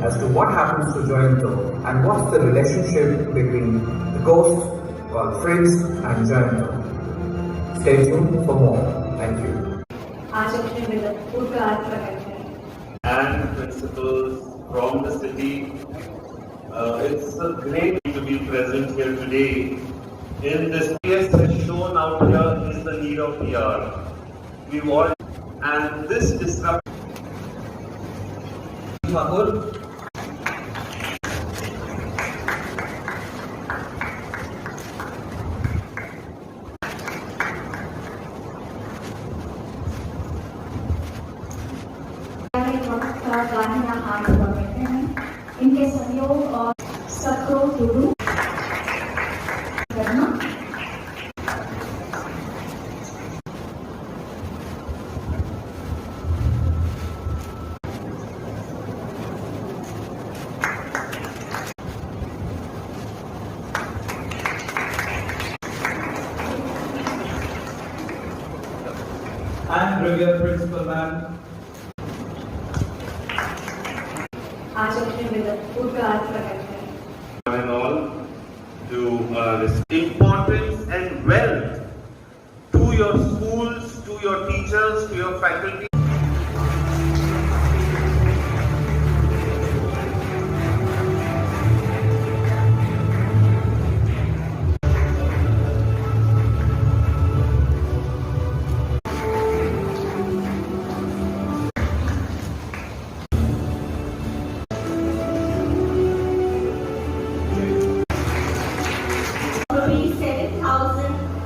as to what happens to Jointo and what's the relationship between the ghost called Fritz and Jointo. Stay tuned for more. Thank you. And principals from the city. It's a great to be present here today. In this case, has shown out here is the need of PR. We've all, and this disruption. इनके सहयोग और सबको गुरु करना And Brilliant Principal Ma'am. आज अपने मिलनपुर का आज प्रकट है And all to this importance and wealth to your schools, to your teachers, to your faculty.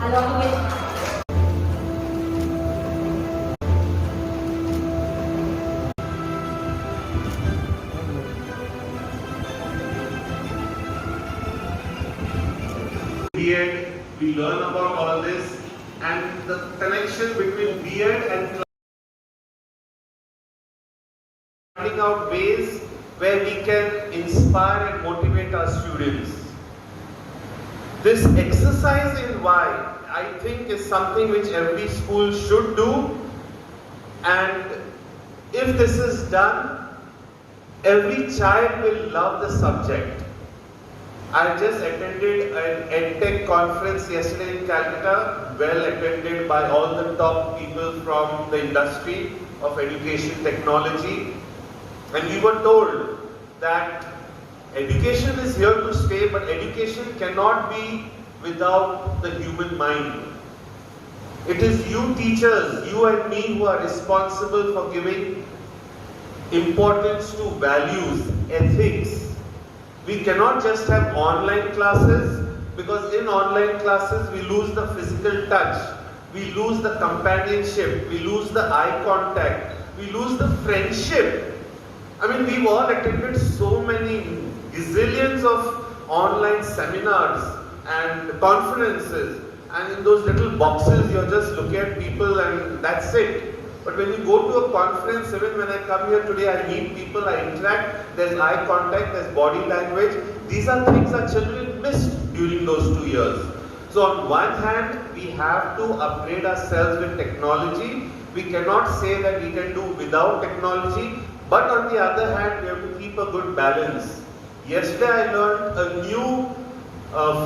along with B.Ed, we learn about all this and the connection between B.Ed and finding out ways where we can inspire and motivate our students. This exercise in why, I think, is something which every school should do, and if this is done, every child will love the subject. I just attended an EdTech conference yesterday in Calcutta, well attended by all the top people from the industry of education technology, and we were told that education is here to stay, but education cannot be without the human mind. It is you teachers, you and me, who are responsible for giving importance to values, ethics. We cannot just have online classes, because in online classes we lose the physical touch, we lose the companionship, we lose the eye contact, we lose the friendship. I mean, we've all attended so many gazillions of online seminars and conferences, and in those little boxes you're just looking at people and that's it. But when you go to a conference, even when I come here today, I meet people, I interact, there's eye contact, there's body language. These are things our children missed during those 2 years. So on one hand, we have to upgrade ourselves with technology. We cannot say that we can do without technology, but on the other hand, we have to keep a good balance. Yesterday I learned a new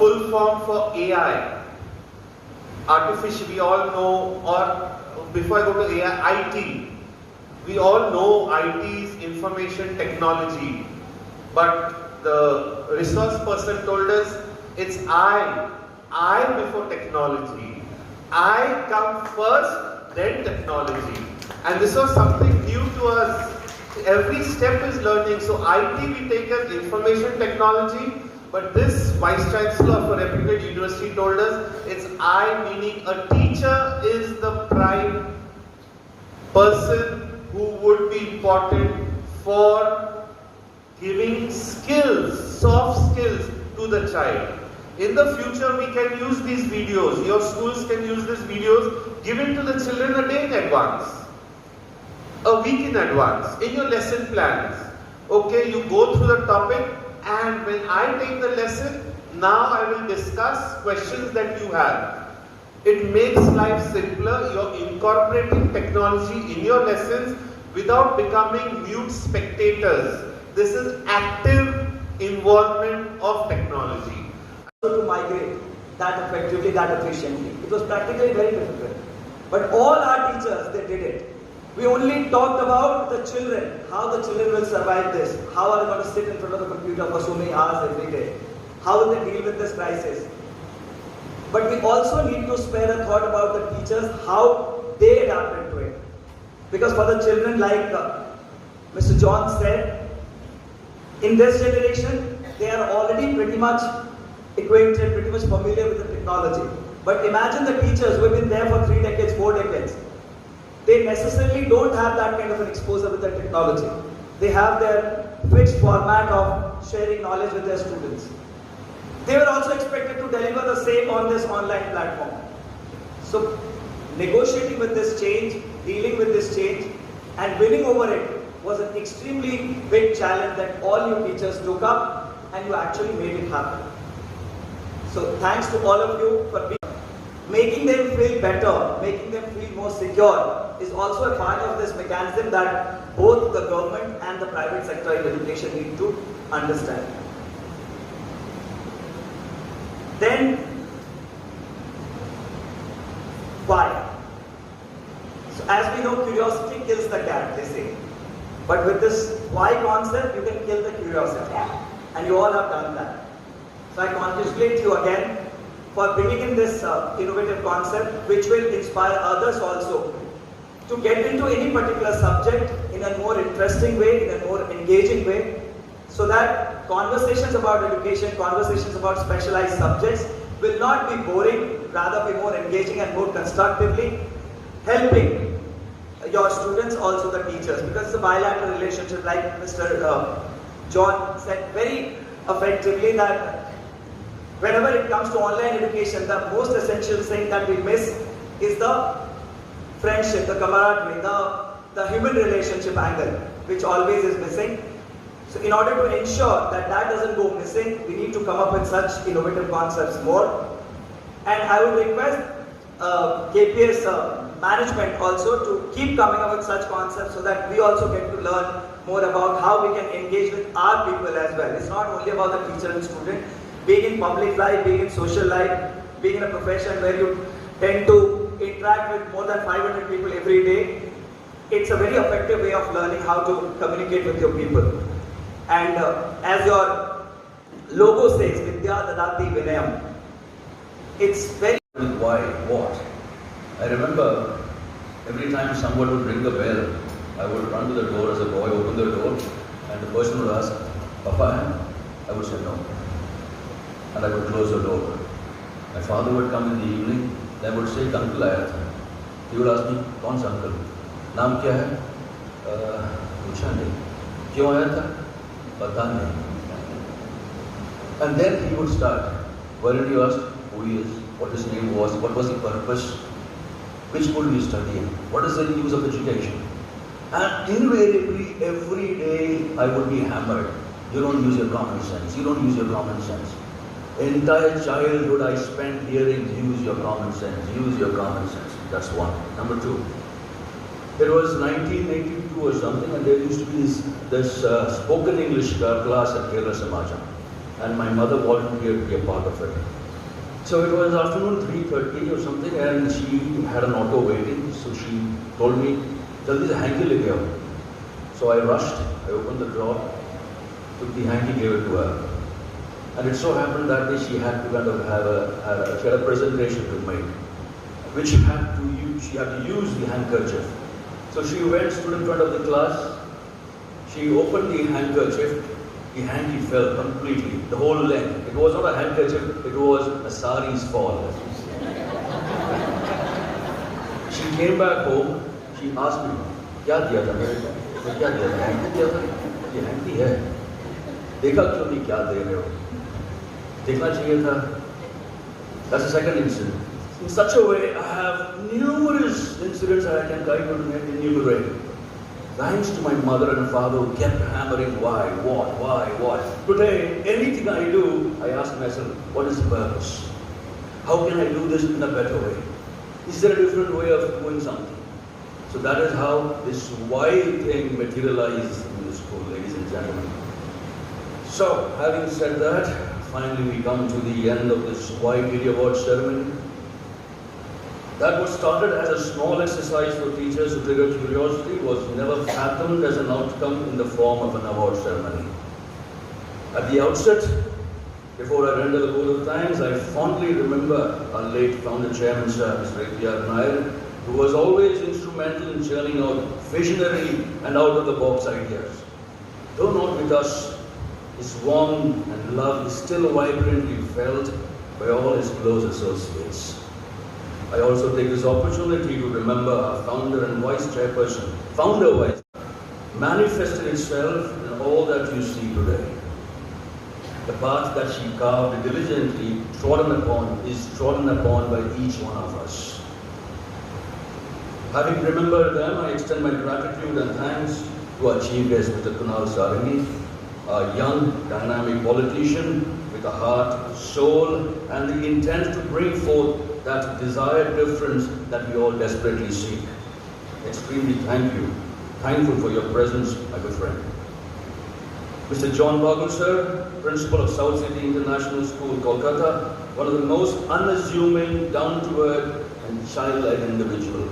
full form for AI. Artificial, we all know, or before I go to AI, IT. We all know IT is information technology, but the resource person told us it's I before technology. I come first, then technology. And this was something new to us. Every step is learning. So IT we take as information technology, but this Vice Chancellor of a reputed university told us it's I, meaning a teacher is the prime person who would be important for giving skills, soft skills to the child. In the future we can use these videos, your schools can use these videos given to the children a day in advance, a week in advance, in your lesson plans. Okay, you go through the topic, and when I take the lesson, now I will discuss questions that you have. It makes life simpler. You're incorporating technology in your lessons without becoming mute spectators. This is active involvement of technology. To migrate that effectively, that efficiently. It was practically very difficult. But all our teachers, they did it. We only talked about the children, how the children will survive this, how are they going to sit in front of the computer for so many hours every day, how will they deal with this crisis. But we also need to spare a thought about the teachers, how they adapted to it. Because for the children, like Mr. John said, in this generation, they are already pretty much acquainted, pretty much familiar with the technology. But imagine the teachers who have been there for 3 decades, 4 decades. They necessarily don't have that kind of an exposure with the technology. They have their fixed format of sharing knowledge with their students. They were also expected to deliver the same on this online platform. So, negotiating with this change, dealing with this change, and winning over it was an extremely big challenge that all you teachers took up, and you actually made it happen. So, thanks to all of you for making them feel better, making them feel more secure is also a part of this mechanism that both the government and the private sector in education need to understand. Then, why? So as we know, curiosity kills the cat, they say. But with this why concept, you can kill the curiosity. And you all have done that. So I congratulate you again for bringing in this innovative concept, which will inspire others also to get into any particular subject in a more interesting way, in a more engaging way, so that conversations about education, conversations about specialized subjects will not be boring, rather be more engaging and more constructively helping your students, also the teachers, because it's a bilateral relationship, like Mr. John said very effectively, that whenever it comes to online education, the most essential thing that we miss is the friendship, the camaraderie, the human relationship angle, which always is missing. So in order to ensure that that doesn't go missing, we need to come up with such innovative concepts more. And I would request KPS management also to keep coming up with such concepts so that we also get to learn more about how we can engage with our people as well. It's not only about the teacher and student. Being in public life, being in social life, being in a profession where you tend to interact with more than 500 people every day, it's a very effective way of learning how to communicate with your people. And as your logo says, Vidya Dadati Vinayam, it's very... Why? What? I remember every time someone would ring the bell, I would run to the door as a boy, open the door, and the person would ask, Papa? I would say no. And I would close the door. My father would come in the evening, I would say, Uncle aaya tha. He would ask me, Kaun sa uncle? Naam kya hai? Pucha nahi. Kyun aaya tha? Pata nahi. And then he would start. Why did you ask who he is, what his name was, what was the purpose, which school he studied, what is the use of education? And invariably, every day I would be hammered. You don't use your common sense, you don't use your common sense. Entire childhood I spent hearing, use your common sense, use your common sense. That's one. Number two, it was 1982 or something, and there used to be this spoken English class at Kerala Samajam, and my mother volunteered to be a part of it. So it was afternoon 3:30 or something, and she had an auto waiting, so she told me, "Jaldi se hanky le aao." So I rushed, I opened the drawer, took the hanky, gave it to her. And it so happened that day she had to kind of she had a presentation to make, which she had to use the handkerchief. So she went, stood in front of the class, she opened the handkerchief, the hanky fell completely, the whole length. It was not a handkerchief, it was a sari's fall. She came back home, she asked me, क्या दिया था मेरे को? मैं क्या दिया था? Hanky दिया था? ये हैंकी है. देखा क्यों नहीं क्या दे रहे हो? देखना चाहिए था. That's the second incident. In such a way, I have numerous incidents that I can kind of enumerate. Thanks to my mother and father who kept hammering why, what. Today, anything I do, I ask myself, what is the purpose? How can I do this in a better way? Is there a different way of doing something? So that is how this why thing materializes in the school, ladies and gentlemen. So, having said that, finally we come to the end of this YTD award ceremony. That was started as a small exercise for teachers to trigger curiosity was never fathomed as an outcome in the form of an award ceremony. At the outset, before I render the vote of thanks, I fondly remember our late founder chairman, Sir Mr. A.P.R. Nair, who was always instrumental in churning out visionary and out-of-the-box ideas. Though not with us, his warmth and love is still vibrantly felt by all his close associates. I also take this opportunity to remember our founder and vice chairperson, founder-wise, manifested itself in all that you see today. The path that she carved diligently is trodden upon by each one of us. Having remembered them, I extend my gratitude and thanks to our chief guest, Mr. Kunal Sarangi, a young, dynamic politician with a heart, soul, and the intent to bring forth that desired difference that we all desperately seek. Extremely thankful for your presence, my good friend. Mr. John Bagu, sir, Principal of South City International School, Kolkata, one of the most unassuming, down-to-earth, and childlike individual.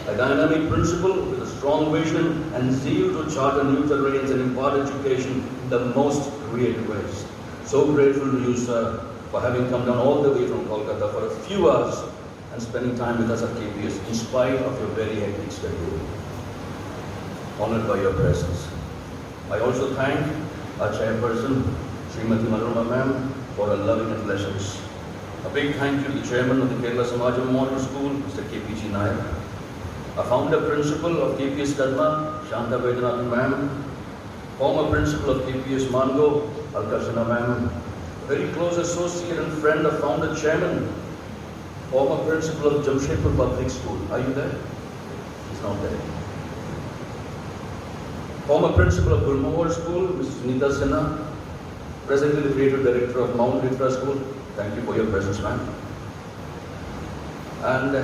A dynamic principal with a strong vision and zeal to charter new terrains and impart education in the most creative ways. So grateful to you, sir, for having come down all the way from Kolkata for a few hours and spending time with us at KPS in spite of your very hectic schedule. Honored by your presence. I also thank our chairperson, Srimati Manorama ma'am, for her loving and blessings. A big thank you to the chairman of the Kerala Samajam Model School, Mr. KPG Nair. A founder principal of KPS Kadma, Shanta Vedanathan ma'am. Former principal of KPS Mango, Alkashana ma'am. Very close associate and friend of founder chairman, former principal of Jamshedpur Public School. Are you there? He's not there. Former principal of Gulmohar School, Mrs. Sunita Sinha. Presently the creative director of Mount Litra School. Thank you for your presence, ma'am. And